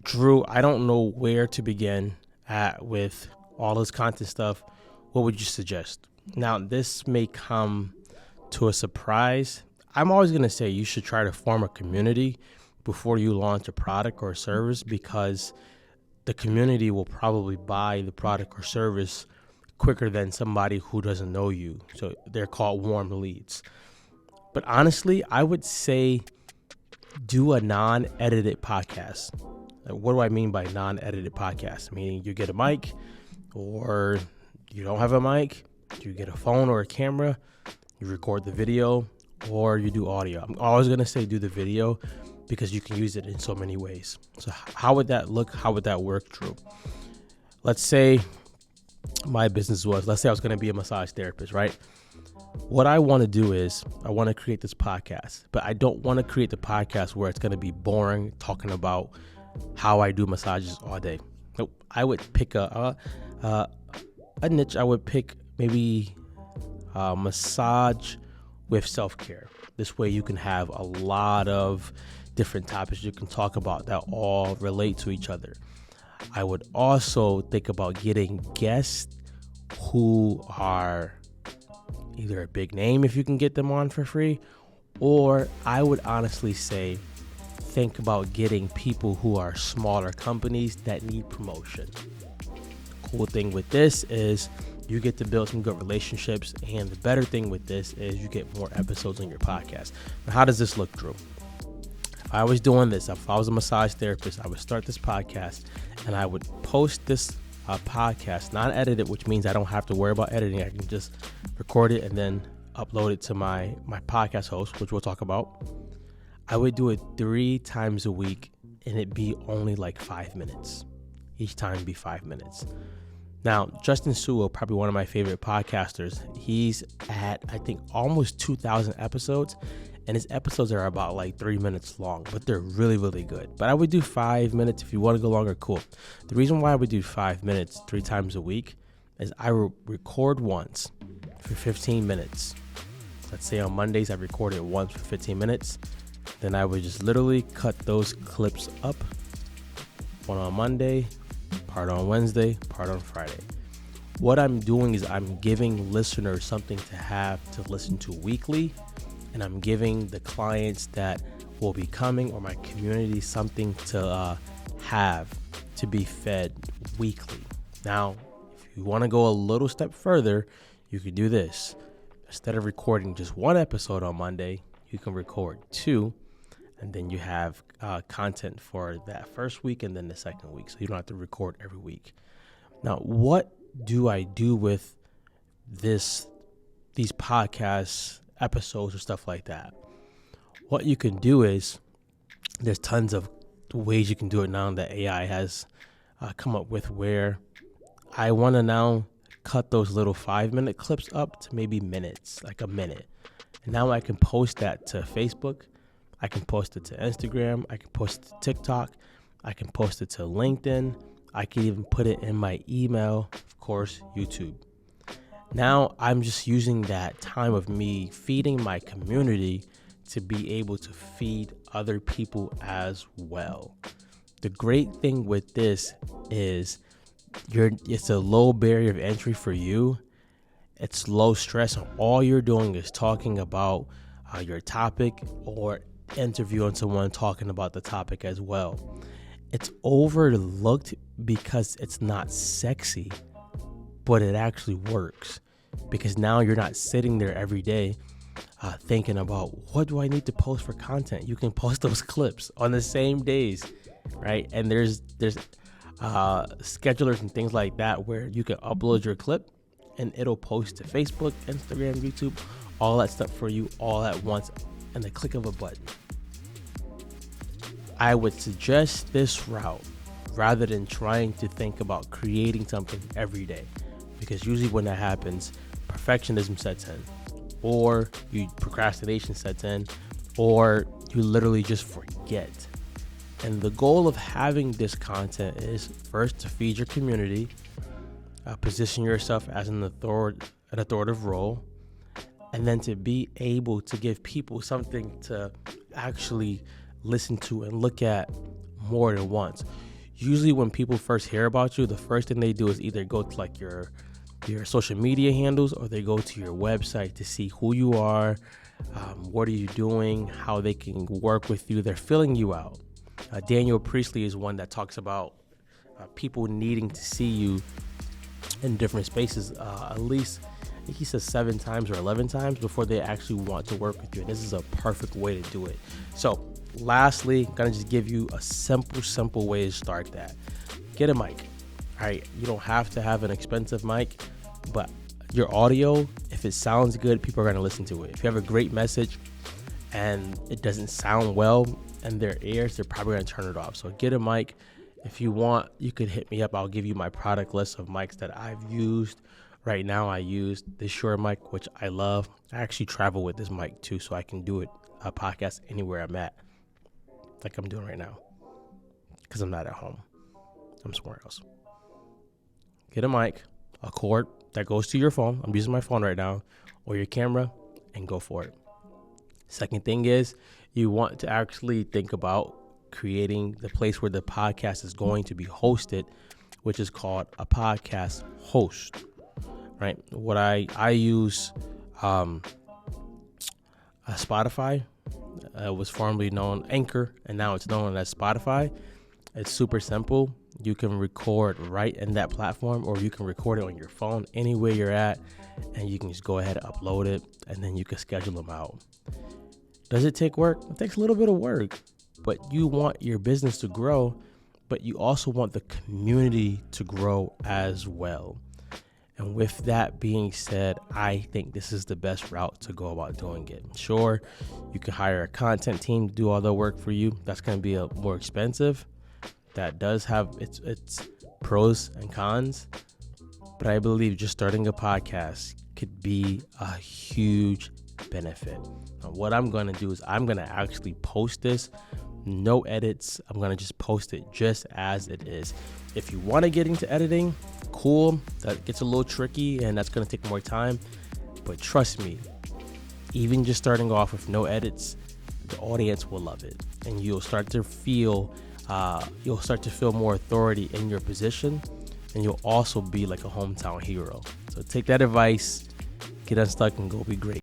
Drew, I don't know where to begin at with all this content stuff. What would you suggest? Now, this may come to a surprise. I'm always going to say you should try to form a community before you launch a product or a service, because the community will probably buy the product or service quicker than somebody who doesn't know you. So they're called warm leads. But honestly, I would say do a non-edited podcast. What do I mean by non-edited podcast? Meaning you get a mic, or you don't have a mic, you get a phone or a camera, you record the video, or you do audio. I'm always going to say do the video because you can use it in so many ways. So how would that look? How would that work, Drew? Let's say let's say I was going to be a massage therapist, right? What I want to do is I want to create this podcast, but I don't want to create the podcast where it's going to be boring talking about how I do massages all day. Nope. I would pick a niche. I would pick maybe massage with self-care. This way you can have a lot of different topics you can talk about that all relate to each other. I would also think about getting guests who are either a big name if you can get them on for free, or I would honestly say think about getting people who are smaller companies that need promotion. Cool thing with this is you get to build some good relationships, and the better thing with this is you get more episodes on your podcast. Now, how does this look, Drew? If I was doing this, if I was a massage therapist, I would start this podcast and I would post this podcast, not edited, which means I don't have to worry about editing. I can just record it and then upload it to my podcast host, which we'll talk about. I would do it 3 times a week, and it'd be only like 5 minutes. Each time be 5 minutes. Now, Justin Sewell, probably one of my favorite podcasters, he's at, I think, almost 2,000 episodes, and his episodes are about like 3 minutes long, but they're really, really good. But I would do 5 minutes. If you want to go longer, cool. The reason why I would do 5 minutes 3 times a week is I will record once for 15 minutes. Let's say on Mondays, I recorded once for 15 minutes. Then I would just literally cut those clips up. One on Monday, part on Wednesday, part on Friday. What I'm doing is I'm giving listeners something to have to listen to weekly, and I'm giving the clients that will be coming or my community something to have to be fed weekly. Now, if you want to go a little step further, you could do this. Instead of recording just 1 episode on Monday, you can record 2, and then you have content for that first week and then the second week, so you don't have to record every week. Now, what do I do with these podcast episodes or stuff like that? What you can do is there's tons of ways you can do it now that AI has come up with, where I want to now cut those little 5-minute clips up to maybe minutes, like a minute. And now I can post that to Facebook. I can post it to Instagram. I can post it to TikTok. I can post it to LinkedIn. I can even put it in my email, of course, YouTube. Now I'm just using that time of me feeding my community to be able to feed other people as well. The great thing with this is it's a low barrier of entry for you. It's low stress, and all you're doing is talking about your topic or interviewing someone talking about the topic as well. It's overlooked because it's not sexy, but it actually works, because now you're not sitting there every day thinking about what do I need to post for content. You can post those clips on the same days, right? And there's schedulers and things like that where you can upload your clip and it'll post to Facebook, Instagram, YouTube, all that stuff for you all at once and the click of a button. I would suggest this route rather than trying to think about creating something every day, because usually when that happens, perfectionism sets in, or procrastination sets in, or you literally just forget. And the goal of having this content is first to feed your community, position yourself as an authoritative role, and then to be able to give people something to actually listen to and look at more than once. Usually when people first hear about you, the first thing they do is either go to like your social media handles, or they go to your website to see who you are, what are you doing, how they can work with you. They're filling you out. Daniel Priestley is one that talks about people needing to see you in different spaces, at least I think he says 7 times or 11 times before they actually want to work with you. And this is a perfect way to do it. So lastly, I'm gonna just give you a simple way to start that. Get a mic. All right, you don't have to have an expensive mic, but your audio, if it sounds good, people are gonna listen to it. If you have a great message and it doesn't sound well in their ears, they're probably gonna turn it off. So get a mic. If you want, you could hit me up. I'll give you my product list of mics that I've used. Right now, I use this Shure mic, which I love. I actually travel with this mic too, so I can do a podcast anywhere I'm at, like I'm doing right now, because I'm not at home. I'm somewhere else. Get a mic, a cord that goes to your phone. I'm using my phone right now, or your camera, and go for it. Second thing is, you want to actually think about creating the place where the podcast is going to be hosted, which is called a podcast host, right? What I use Spotify. It was formerly known Anchor, and now it's known as Spotify. It's super simple. You can record right in that platform, or you can record it on your phone anywhere you're at, and you can just go ahead and upload it, and then you can schedule them out. Does it take work? It takes a little bit of work, but you want your business to grow, but you also want the community to grow as well. And with that being said, I think this is the best route to go about doing it. Sure, you can hire a content team to do all the work for you. That's going to be more expensive. That does have its pros and cons. But I believe just starting a podcast could be a huge benefit. Now, what I'm going to do is I'm going to actually post this. No edits. I'm going to just post it just as it is. If you want to get into editing, cool. That gets a little tricky and that's going to take more time. But trust me, even just starting off with no edits, the audience will love it. And you'll start to feel more authority in your position. And you'll also be like a hometown hero. So take that advice, get unstuck, and go be great.